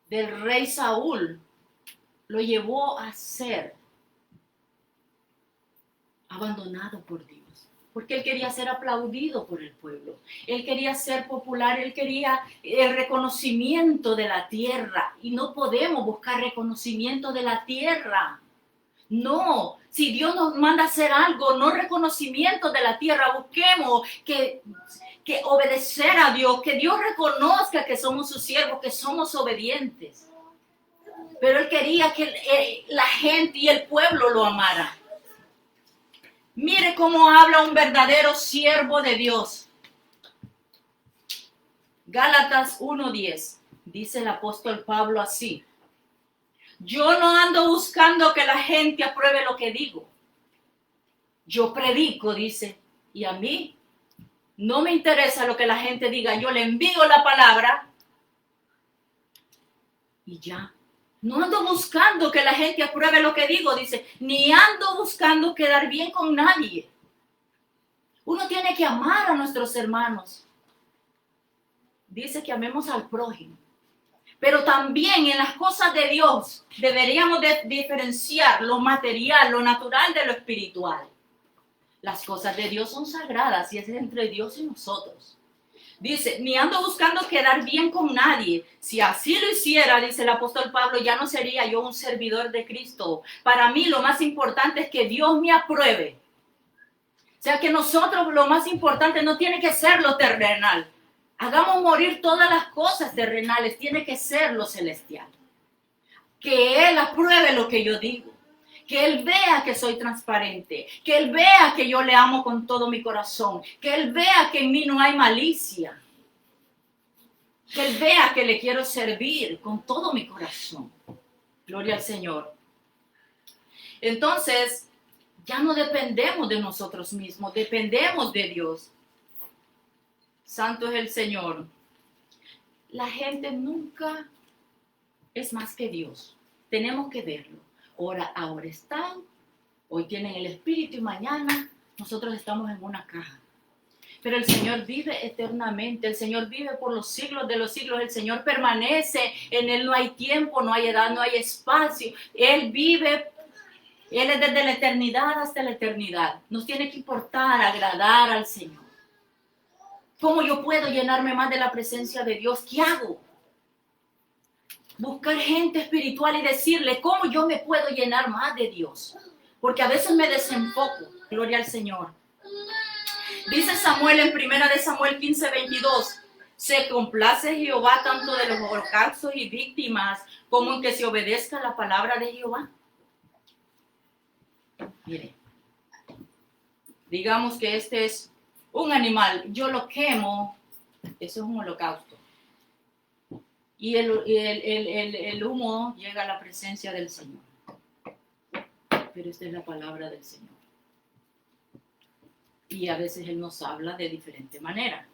del rey Saúl lo llevó a ser abandonado por Dios, porque él quería ser aplaudido por el pueblo, él quería ser popular, él quería el reconocimiento de la tierra, y no podemos buscar reconocimiento de la tierra. No, si Dios nos manda a hacer algo, no reconocimiento de la tierra, busquemos que obedecer a Dios, que Dios reconozca que somos sus siervos, que somos obedientes. Pero él quería que la gente y el pueblo lo amara. Mire cómo habla un verdadero siervo de Dios. Gálatas 1:10, dice el apóstol Pablo así. Yo no ando buscando que la gente apruebe lo que digo. Yo predico, dice, y a mí no me interesa lo que la gente diga. Yo le envío la palabra y ya. No ando buscando que la gente apruebe lo que digo, dice, ni ando buscando quedar bien con nadie. Uno tiene que amar a nuestros hermanos. Dice que amemos al prójimo. Pero también en las cosas de Dios deberíamos de diferenciar lo material, lo natural de lo espiritual. Las cosas de Dios son sagradas y es entre Dios y nosotros. Dice, ni ando buscando quedar bien con nadie. Si así lo hiciera, dice el apóstol Pablo, ya no sería yo un servidor de Cristo. Para mí lo más importante es que Dios me apruebe. O sea que nosotros lo más importante no tiene que ser lo terrenal. Hagamos morir todas las cosas terrenales, tiene que ser lo celestial. Que Él apruebe lo que yo digo. Que Él vea que soy transparente, que Él vea que yo le amo con todo mi corazón, que Él vea que en mí no hay malicia, que Él vea que le quiero servir con todo mi corazón. Gloria al Señor. Entonces, ya no dependemos de nosotros mismos, dependemos de Dios. Santo es el Señor. La gente nunca es más que Dios. Tenemos que verlo. Ahora están, hoy tienen el espíritu y mañana nosotros estamos en una caja. Pero el Señor vive eternamente, el Señor vive por los siglos de los siglos, el Señor permanece, en Él no hay tiempo, no hay edad, no hay espacio. Él vive, Él es desde la eternidad hasta la eternidad. Nos tiene que importar agradar al Señor. ¿Cómo yo puedo llenarme más de la presencia de Dios? ¿Qué hago? Buscar gente espiritual y decirle cómo yo me puedo llenar más de Dios. Porque a veces me desenfoco. Gloria al Señor. Dice Samuel en 1 Samuel 15:22. Se complace Jehová tanto de los holocaustos y víctimas como en que se obedezca la palabra de Jehová. Mire. Digamos que este es un animal. Yo lo quemo. Eso es un holocausto. Y el humo llega a la presencia del Señor. Pero esta es la palabra del Señor. Y a veces Él nos habla de diferente manera.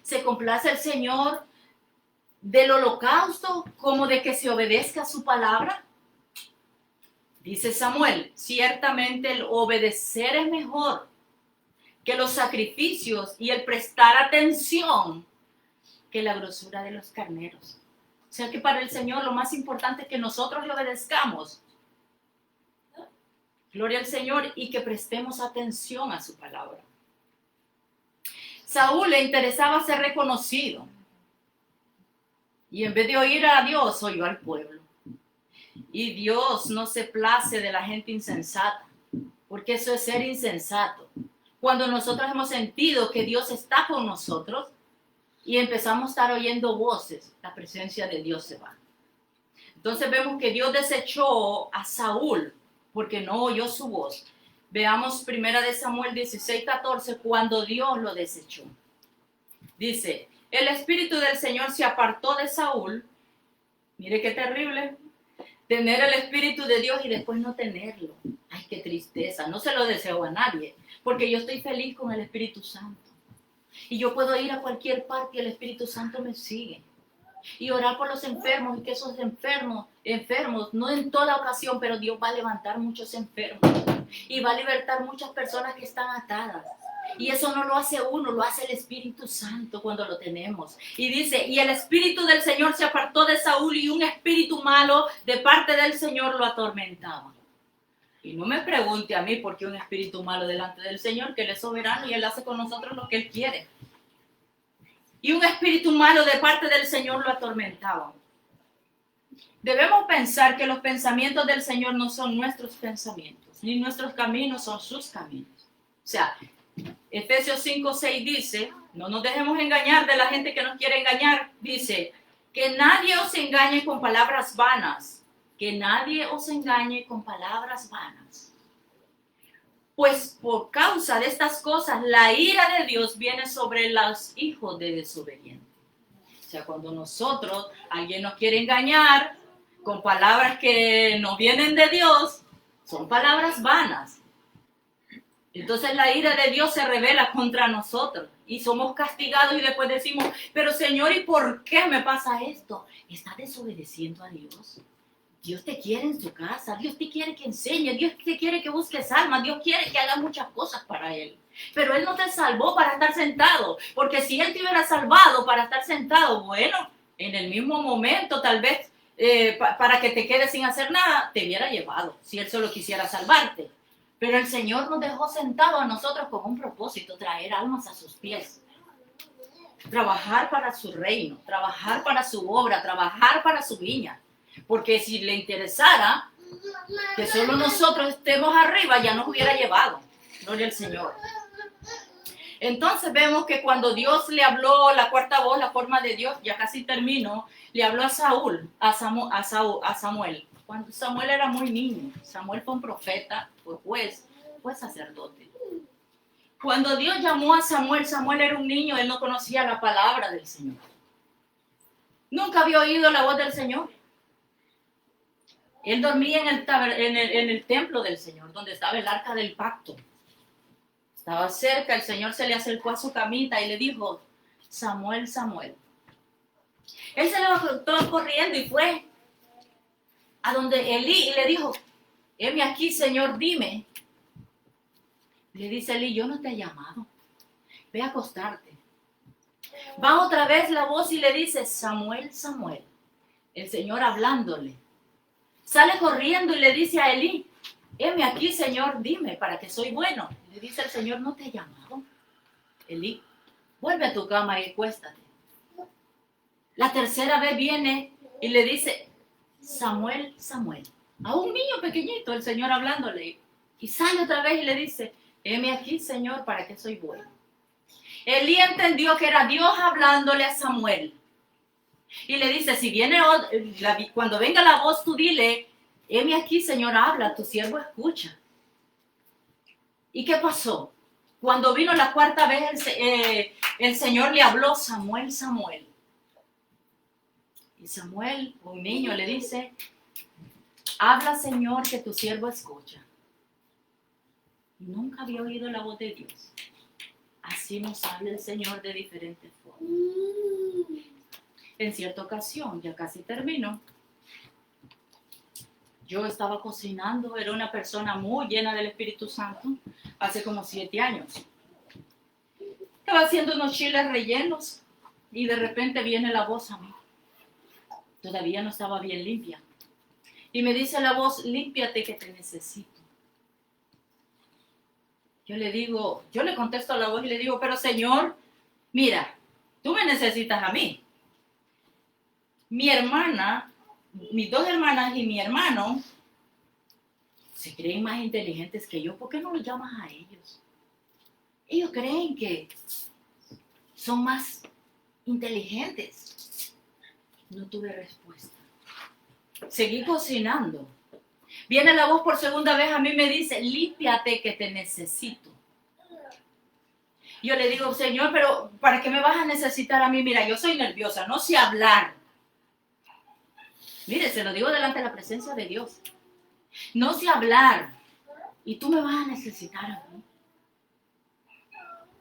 ¿Se complace el Señor del holocausto como de que se obedezca a su palabra? Dice Samuel, ciertamente el obedecer es mejor que los sacrificios y el prestar atención que la grosura de los carneros. O sea que para el Señor lo más importante es que nosotros le obedezcamos. Gloria al Señor y que prestemos atención a su palabra. Saúl le interesaba ser reconocido. Y en vez de oír a Dios, oyó al pueblo. Y Dios no se place de la gente insensata, porque eso es ser insensato. Cuando nosotros hemos sentido que Dios está con nosotros, y empezamos a estar oyendo voces, la presencia de Dios se va. Entonces vemos que Dios desechó a Saúl porque no oyó su voz. Veamos 1 Samuel 16:14, cuando Dios lo desechó. Dice, el Espíritu del Señor se apartó de Saúl. Mire qué terrible. Tener el Espíritu de Dios y después no tenerlo. Ay, qué tristeza. No se lo deseo a nadie, porque yo estoy feliz con el Espíritu Santo. Y yo puedo ir a cualquier parte y el Espíritu Santo me sigue. Y orar por los enfermos, y que esos enfermos, no en toda ocasión, pero Dios va a levantar muchos enfermos. Y va a libertar muchas personas que están atadas. Y eso no lo hace uno, lo hace el Espíritu Santo cuando lo tenemos. Y dice, y el Espíritu del Señor se apartó de Saúl y un espíritu malo de parte del Señor lo atormentaba. Y no me pregunte a mí por qué un espíritu malo delante del Señor, que Él es soberano y Él hace con nosotros lo que Él quiere. Y un espíritu malo de parte del Señor lo atormentaba. Debemos pensar que los pensamientos del Señor no son nuestros pensamientos, ni nuestros caminos son sus caminos. O sea, Efesios 5:6 dice, no nos dejemos engañar de la gente que nos quiere engañar. Dice, que nadie os engañe con palabras vanas. Que nadie os engañe con palabras vanas. Pues por causa de estas cosas, la ira de Dios viene sobre los hijos de desobedientes. O sea, cuando alguien nos quiere engañar con palabras que no vienen de Dios, son palabras vanas. Entonces la ira de Dios se revela contra nosotros y somos castigados y después decimos, pero Señor, ¿y por qué me pasa esto? ¿Estás desobedeciendo a Dios? Dios te quiere en su casa, Dios te quiere que enseñe, Dios te quiere que busques almas, Dios quiere que hagas muchas cosas para Él. Pero Él no te salvó para estar sentado, porque si Él te hubiera salvado para estar sentado, bueno, en el mismo momento tal vez para que te quedes sin hacer nada, te hubiera llevado, si Él solo quisiera salvarte. Pero el Señor nos dejó sentados a nosotros con un propósito, traer almas a sus pies. Trabajar para su reino, trabajar para su obra, trabajar para su viña. Porque si le interesara que solo nosotros estemos arriba, ya nos hubiera llevado. Gloria al Señor. Entonces vemos que cuando Dios le habló, la cuarta voz, la forma de Dios, ya casi termino, le habló a Samuel. Cuando Samuel era muy niño, Samuel fue un profeta, fue juez, fue sacerdote. Cuando Dios llamó a Samuel, Samuel era un niño, él no conocía la palabra del Señor. Nunca había oído la voz del Señor. Él dormía en el templo del Señor, donde estaba el arca del pacto. Estaba cerca, el Señor se le acercó a su camita y le dijo, Samuel, Samuel. Él se levantó corriendo y fue a donde Elí y le dijo, heme aquí, Señor, dime. Le dice Elí, yo no te he llamado, ve a acostarte. Va otra vez la voz y le dice, Samuel, Samuel. El Señor hablándole. Sale corriendo y le dice a Elí, heme aquí, Señor, dime, para que soy bueno. Le dice el Señor, no te he llamado. Elí, vuelve a tu cama y acuéstate. La tercera vez viene y le dice, Samuel, Samuel. A un niño pequeñito, el Señor hablándole. Y sale otra vez y le dice, heme aquí, Señor, para que soy bueno. Elí entendió que era Dios hablándole a Samuel. Y le dice, si viene, cuando venga la voz, tú dile, heme aquí, Señor, habla, tu siervo escucha. ¿Y qué pasó? Cuando vino la cuarta vez, el Señor le habló, Samuel, Samuel. Y Samuel, un niño, le dice, habla, Señor, que tu siervo escucha. Y nunca había oído la voz de Dios. Así nos habla el Señor de diferentes formas. En cierta ocasión, ya casi termino, yo estaba cocinando, era una persona muy llena del Espíritu Santo, hace como 7 años. Estaba haciendo unos chiles rellenos y de repente viene la voz a mí. Todavía no estaba bien limpia. Y me dice la voz, límpiate que te necesito. Yo le contesto a la voz y le digo, pero Señor, mira, tú me necesitas a mí. Mi hermana, mis 2 hermanas y mi hermano se creen más inteligentes que yo. ¿Por qué no los llamas a ellos? Ellos creen que son más inteligentes. No tuve respuesta. Seguí cocinando. Viene la voz por segunda vez a mí y me dice, límpiate que te necesito. Yo le digo, Señor, pero ¿para qué me vas a necesitar a mí? Mira, yo soy nerviosa, no sé hablar. Mire, se lo digo delante de la presencia de Dios. No sé hablar. Y tú me vas a necesitar a mí.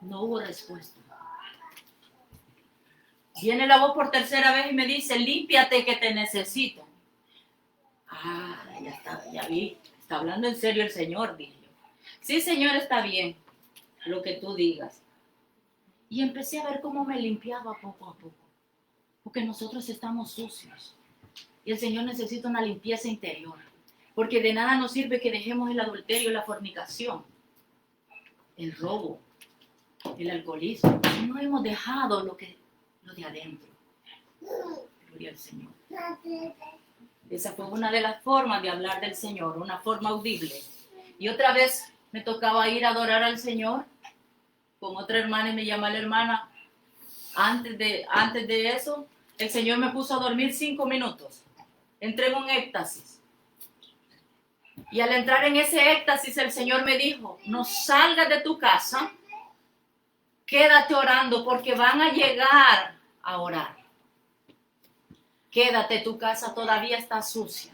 No hubo respuesta. Viene la voz por tercera vez y me dice, límpiate que te necesito. Ah, ya está, ya vi. Está hablando en serio el Señor, dije yo. Sí, Señor, está bien. Lo que tú digas. Y empecé a ver cómo me limpiaba poco a poco. Porque nosotros estamos sucios. Y el Señor necesita una limpieza interior. Porque de nada nos sirve que dejemos el adulterio, la fornicación, el robo, el alcoholismo. No hemos dejado lo de adentro. Gloria al Señor. Esa fue una de las formas de hablar del Señor, una forma audible. Y otra vez me tocaba ir a adorar al Señor con otra hermana y me llama la hermana. Antes de eso, el Señor me puso a dormir 5 minutos. Entré en un éxtasis. Y al entrar en ese éxtasis, el Señor me dijo, no salgas de tu casa, quédate orando porque van a llegar a orar. Quédate, tu casa todavía está sucia.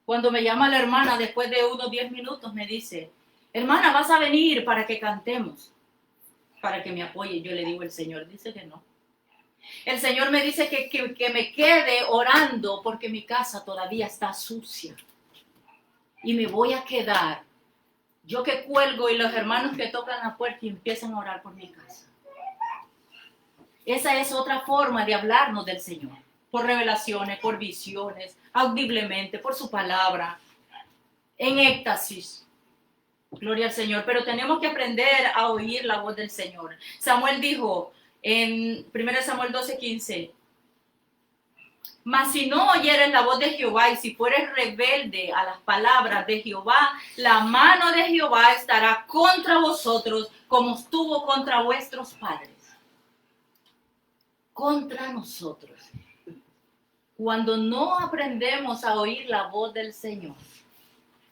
Cuando me llama la hermana, después de unos 10 minutos, me dice, hermana, vas a venir para que cantemos, para que me apoye. Yo le digo, el Señor dice que no. El Señor me dice que me quede orando porque mi casa todavía está sucia. Y me voy a quedar. Yo que cuelgo y los hermanos que tocan la puerta y empiezan a orar por mi casa. Esa es otra forma de hablarnos del Señor. Por revelaciones, por visiones, audiblemente, por su palabra, en éxtasis. Gloria al Señor. Pero tenemos que aprender a oír la voz del Señor. Samuel dijo en 1 Samuel 12:15, mas si no oyeres la voz de Jehová y si fueres rebelde a las palabras de Jehová, la mano de Jehová estará contra vosotros como estuvo contra vuestros padres. Contra nosotros. Cuando no aprendemos a oír la voz del Señor,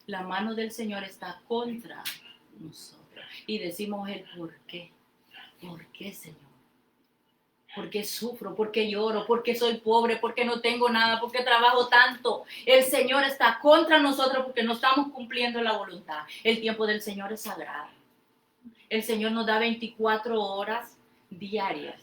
la mano del Señor está contra nosotros. Y decimos el por qué. ¿Por qué, Señor? ¿Por qué sufro? ¿Por qué lloro? ¿Por qué soy pobre? ¿Por qué no tengo nada? ¿Por qué trabajo tanto? El Señor está contra nosotros porque no estamos cumpliendo la voluntad. El tiempo del Señor es sagrado. El Señor nos da 24 horas diarias.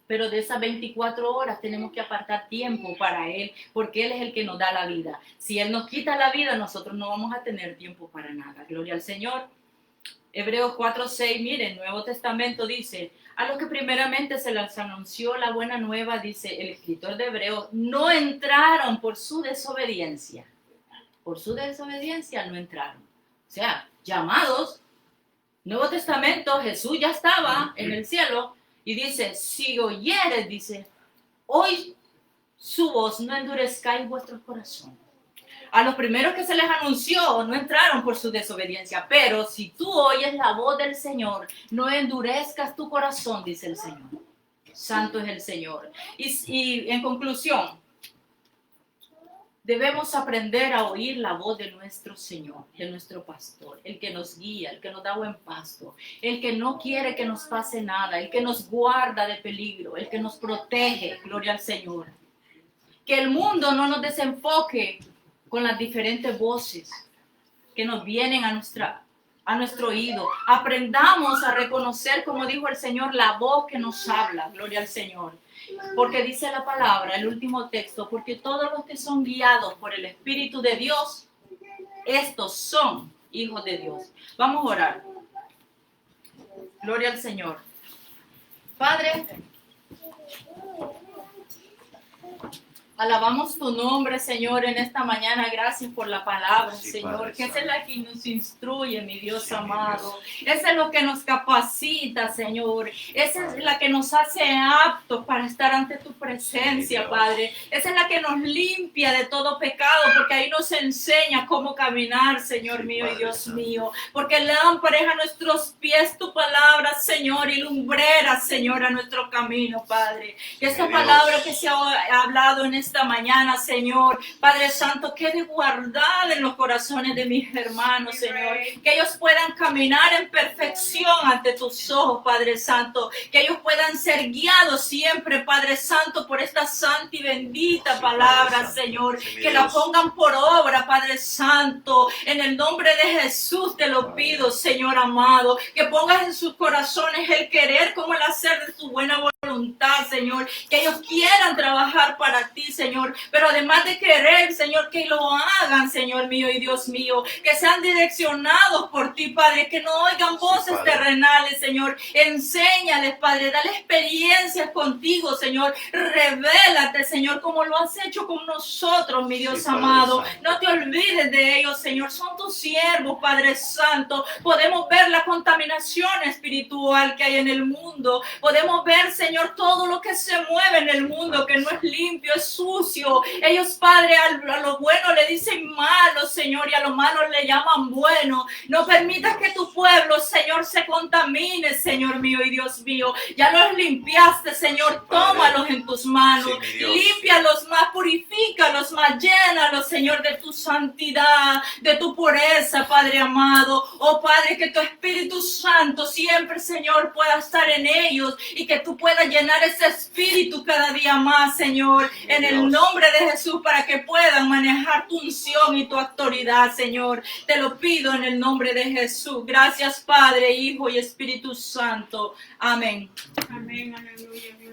Pero de esas 24 horas tenemos que apartar tiempo para Él, porque Él es el que nos da la vida. Si Él nos quita la vida, nosotros no vamos a tener tiempo para nada. Gloria al Señor. Hebreos 4:6, miren, el Nuevo Testamento dice, a los que primeramente se les anunció la buena nueva, dice el escritor de Hebreos, no entraron por su desobediencia. Por su desobediencia no entraron. O sea, llamados, Nuevo Testamento, Jesús ya estaba en el cielo, y dice, si oyeres, dice, hoy su voz, no endurezcáis vuestros corazones. A los primeros que se les anunció no entraron por su desobediencia, pero si tú oyes la voz del Señor, no endurezcas tu corazón, dice el Señor. Santo es el Señor. Y en conclusión, debemos aprender a oír la voz de nuestro Señor, de nuestro pastor, el que nos guía, el que nos da buen pasto, el que no quiere que nos pase nada, el que nos guarda de peligro, el que nos protege, gloria al Señor. Que el mundo no nos desenfoque con las diferentes voces que nos vienen a nuestro oído. Aprendamos a reconocer, como dijo el Señor, la voz que nos habla, gloria al Señor. Porque dice la palabra, el último texto, porque todos los que son guiados por el Espíritu de Dios, estos son hijos de Dios. Vamos a orar. Gloria al Señor. Padre, Alabamos tu nombre, Señor, en esta mañana. Gracias por la palabra, Sí, Señor, Padre que esa es Santo. la que nos instruye, mi Dios Sí, mi amado. Dios. Esa es lo que nos capacita, Señor. Esa es la que nos hace aptos para estar ante tu presencia, Dios. Padre. Esa es la que nos limpia de todo pecado, porque ahí nos enseña cómo caminar, Señor Sí, mío y Padre Dios Santo. mío. Porque lámpara es a nuestros pies tu palabra, Señor, y lumbrera, Señor, a nuestro camino, Padre. Que esta Mi Dios. palabra que se ha hablado en esta mañana, Señor, Padre Santo, quede guardada en los corazones de mis hermanos, Señor. Que ellos puedan caminar en perfección ante tus ojos, Padre Santo. Que ellos puedan ser guiados siempre, Padre Santo, por esta santa y bendita Sí, palabra, Padre Santo. Señor. Sí, mi Que la Dios. pongan por obra, Padre Santo. En el nombre de Jesús te lo pido, Señor amado. Que pongas en sus corazones el querer como el hacer de tu buena voluntad, Señor. Que ellos quieran trabajar para ti, Señor. Pero además de querer, Señor, que lo hagan, Señor mío y Dios mío. Que sean direccionados por ti, Padre. Que no oigan voces Padre. terrenales, Señor. Enséñales, Padre. Dale experiencias contigo, Señor. Revélate, Señor, como lo has hecho con nosotros, mi Dios Sí, Padre amado. Santo. No te olvides de ellos, Señor. Son tus siervos, Padre Santo. Podemos ver la contaminación espiritual que hay en el mundo. Podemos ver, Señor, todo lo que se mueve en el mundo, que no es limpio, es sucio. Ellos, Padre, a lo bueno le dicen malo, Señor, y a lo malo le llaman bueno. No permitas que tu pueblo, Señor, se contamine, Señor mío y Dios mío. Ya los limpiaste, Señor. Tómalos en tus manos. Sí, mi Dios. Límpialos más, purifícalos más, llénalos, Señor, de tu santidad, de tu pureza, Padre amado. Oh, Padre, que tu Espíritu Santo siempre, Señor, pueda estar en ellos y que tú puedas llenar ese espíritu cada día más, Señor, en el Dios. nombre de Jesús, para que puedan manejar tu unción y tu autoridad, Señor. Te lo pido en el nombre de Jesús. Gracias, Padre, Hijo y Espíritu Santo. Amén. Amén, aleluya.